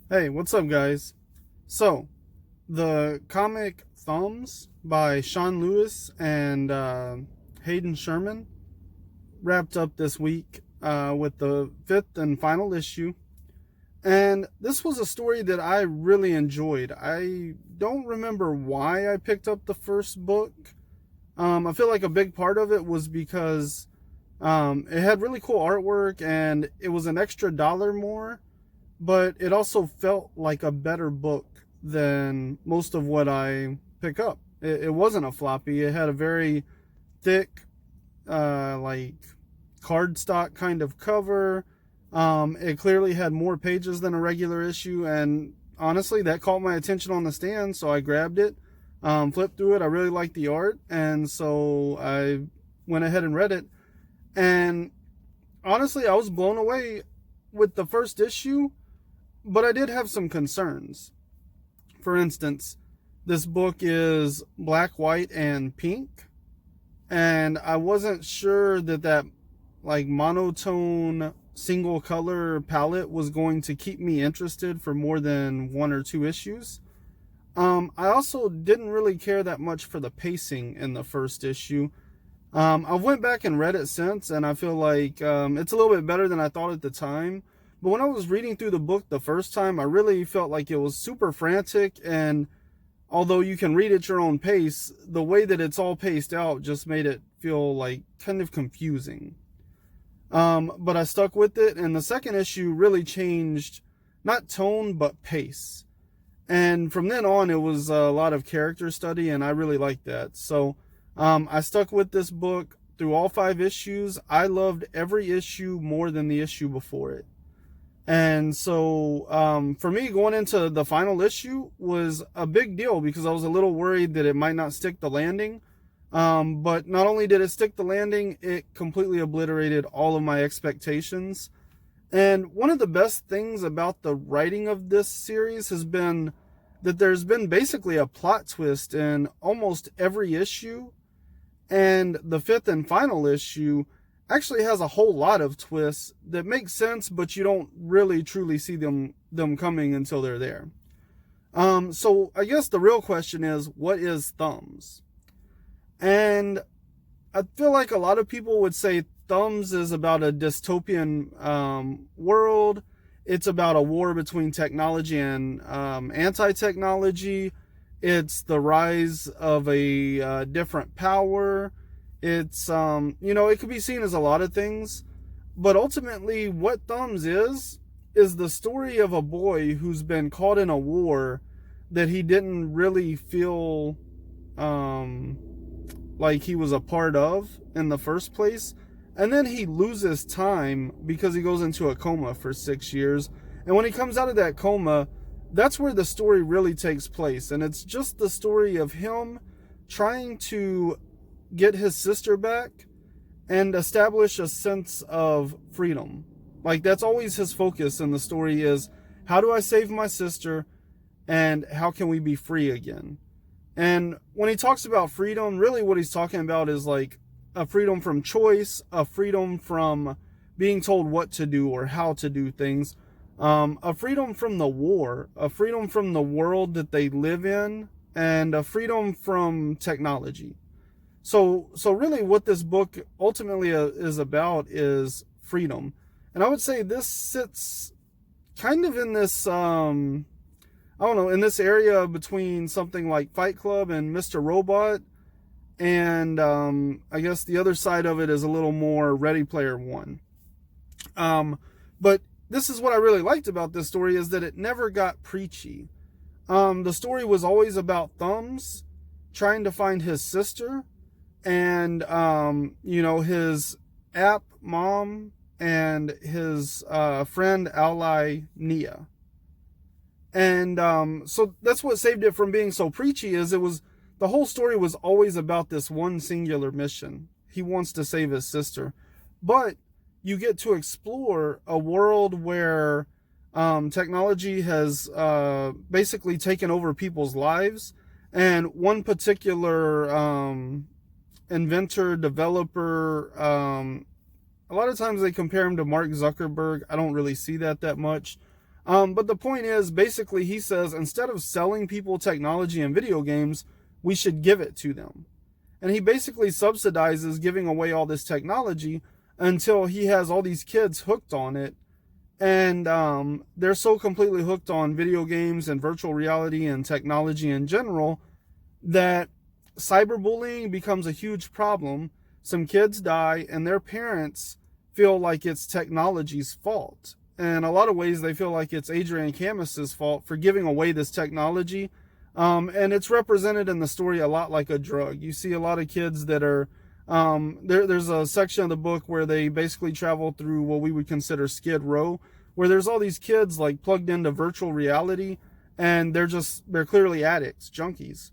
Hey, what's up, guys? So, the comic Thumbs by Sean Lewis and Hayden Sherman wrapped up this week with the fifth and final issue. And this was a story that I really enjoyed. I don't remember why I picked up the first book. I feel like a big part of it was because it had really cool artwork and it was an extra dollar more, but it also felt like a better book than most of what I pick up. It wasn't a floppy. It had a very thick, like cardstock kind of cover. It clearly had more pages than a regular issue, and honestly, that caught my attention on the stand, so I grabbed it, flipped through it. I really liked the art, and so I went ahead and read it. And honestly, I was blown away with the first issue, but I did have some concerns. For instance, this book is black, white, and pink, and I wasn't sure that like monotone single color palette was going to keep me interested for more than one or two issues. I also didn't really care that much for the pacing in the first issue. I went back and read it since, and I feel like it's a little bit better than I thought at the time. But when I was reading through the book the first time, I really felt like it was super frantic, and although you can read at your own pace, the way that it's all paced out just made it feel like kind of confusing. But I stuck with it, and the second issue really changed not tone but pace. And from then on, it was a lot of character study, and I really liked that. So I stuck with this book through all five issues. I loved every issue more than the issue before it. And so for me, going into the final issue was a big deal because I was a little worried that it might not stick the landing. But not only did it stick the landing, it completely obliterated all of my expectations. And one of the best things about the writing of this series has been that there's been basically a plot twist in almost every issue. And the fifth and final issue actually has a whole lot of twists that make sense, but you don't really truly see them coming until they're there. So I guess the real question is, what is Thumbs? And I feel like a lot of people would say Thumbs is about a dystopian world. It's about a war between technology and anti-technology. It's the rise of a different power. It's it could be seen as a lot of things, but ultimately, what Thumbs is the story of a boy who's been caught in a war that he didn't really feel um, like he was a part of in the first place. And then he loses time because he goes into a coma for 6 years. And when he comes out of that coma, that's where the story really takes place. And it's just the story of him trying to get his sister back and establish a sense of freedom. Like, that's always his focus in the story is, how do I save my sister and how can we be free again? And when he talks about freedom, really what he's talking about is like a freedom from choice, a freedom from being told what to do or how to do things, a freedom from the war, a freedom from the world that they live in, and a freedom from technology. So really what this book ultimately is about is freedom. And I would say this sits kind of in this I don't know, in this area between something like Fight Club and Mr. Robot. And I guess the other side of it is a little more Ready Player One. But this is what I really liked about this story is that it never got preachy. The story was always about Thumbs trying to find his sister and, his app mom and his friend ally Nia. And so that's what saved it from being so preachy is the whole story was always about this one singular mission. He wants to save his sister. But you get to explore a world where technology has basically taken over people's lives. And one particular inventor, developer, a lot of times they compare him to Mark Zuckerberg. I don't really see that much. But the point is, basically, he says instead of selling people technology and video games, we should give it to them. And he basically subsidizes giving away all this technology until he has all these kids hooked on it. And they're so completely hooked on video games and virtual reality and technology in general that cyberbullying becomes a huge problem. Some kids die, and their parents feel like it's technology's fault. And in a lot of ways, they feel like it's Adrian Camus's fault for giving away this technology. And it's represented in the story a lot like a drug. You see a lot of kids that are, there's a section of the book where they basically travel through what we would consider Skid Row, where there's all these kids like plugged into virtual reality, and they're clearly addicts, junkies.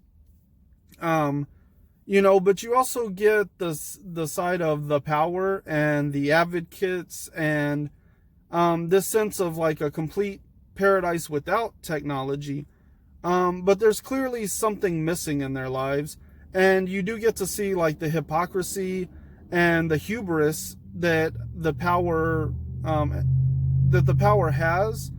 But you also get the side of the power and the advocates and this sense of like a complete paradise without technology. But there's clearly something missing in their lives. And you do get to see like the hypocrisy and the hubris that the power has.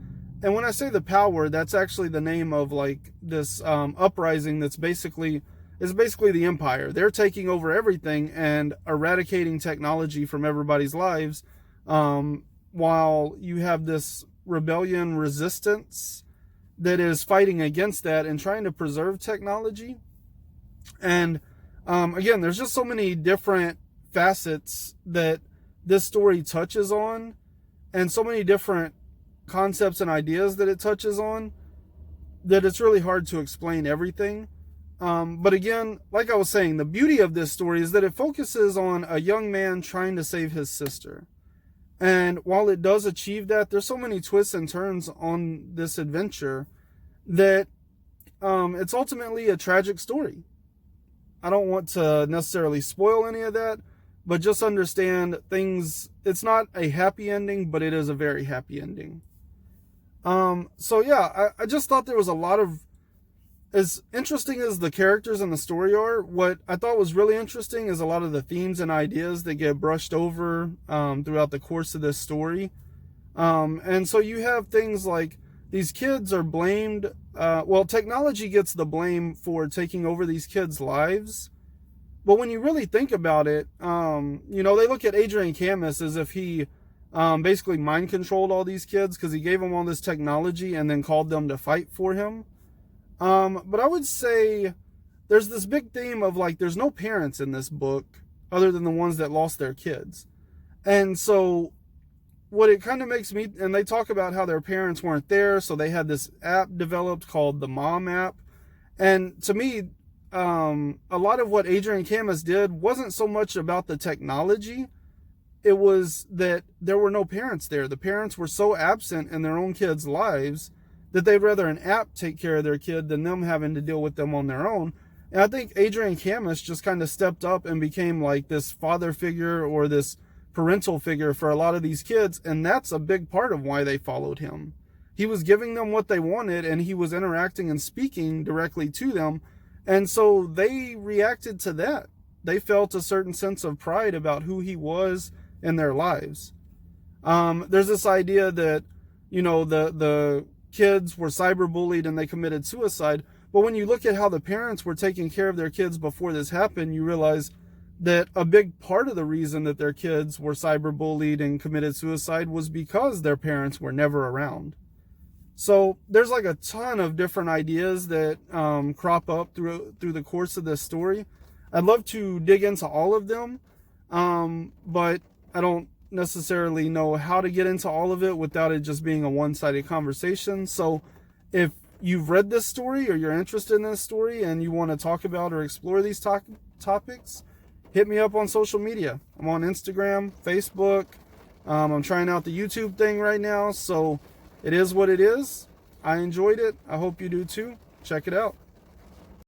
And when I say the power, that's actually the name of like this uprising that's basically the empire. They're taking over everything and eradicating technology from everybody's lives, while you have this rebellion resistance that is fighting against that and trying to preserve technology. And again, there's just so many different facets that this story touches on, and so many different concepts and ideas that it touches on, that it's really hard to explain everything. But again, like I was saying, the beauty of this story is that it focuses on a young man trying to save his sister. And while it does achieve that, there's so many twists and turns on this adventure that it's ultimately a tragic story. I don't want to necessarily spoil any of that, but just understand things. It's not a happy ending, but it is a very happy ending. So yeah, I just thought there was a lot of, as interesting as the characters and the story are, what I thought was really interesting is a lot of the themes and ideas that get brushed over throughout the course of this story. And so you have things like these kids are blamed. Technology gets the blame for taking over these kids' lives. But when you really think about it, they look at Adrian Camus as if he basically mind controlled all these kids because he gave them all this technology and then called them to fight for him. But I would say there's this big theme of like, there's no parents in this book other than the ones that lost their kids. And so what it kind of makes me, and they talk about how their parents weren't there, so they had this app developed called the Mom app. And to me, a lot of what Adrian Camus did wasn't so much about the technology. It was that there were no parents there. The parents were so absent in their own kids' lives that they'd rather an app take care of their kid than them having to deal with them on their own. And I think Adrian Camus just kind of stepped up and became like this father figure or this parental figure for a lot of these kids. And that's a big part of why they followed him. He was giving them what they wanted, and he was interacting and speaking directly to them. And so they reacted to that. They felt a certain sense of pride about who he was in their lives. There's this idea that, the kids were cyberbullied and they committed suicide. But when you look at how the parents were taking care of their kids before this happened, you realize that a big part of the reason that their kids were cyberbullied and committed suicide was because their parents were never around. So there's like a ton of different ideas that crop up through the course of this story. I'd love to dig into all of them, but I don't necessarily know how to get into all of it without it just being a one-sided conversation. So if you've read this story or you're interested in this story and you want to talk about or explore these topics, hit me up on social media. I'm on Instagram, Facebook. I'm trying out the YouTube thing right now, so it is what it is. I enjoyed it. I hope you do too. Check it out.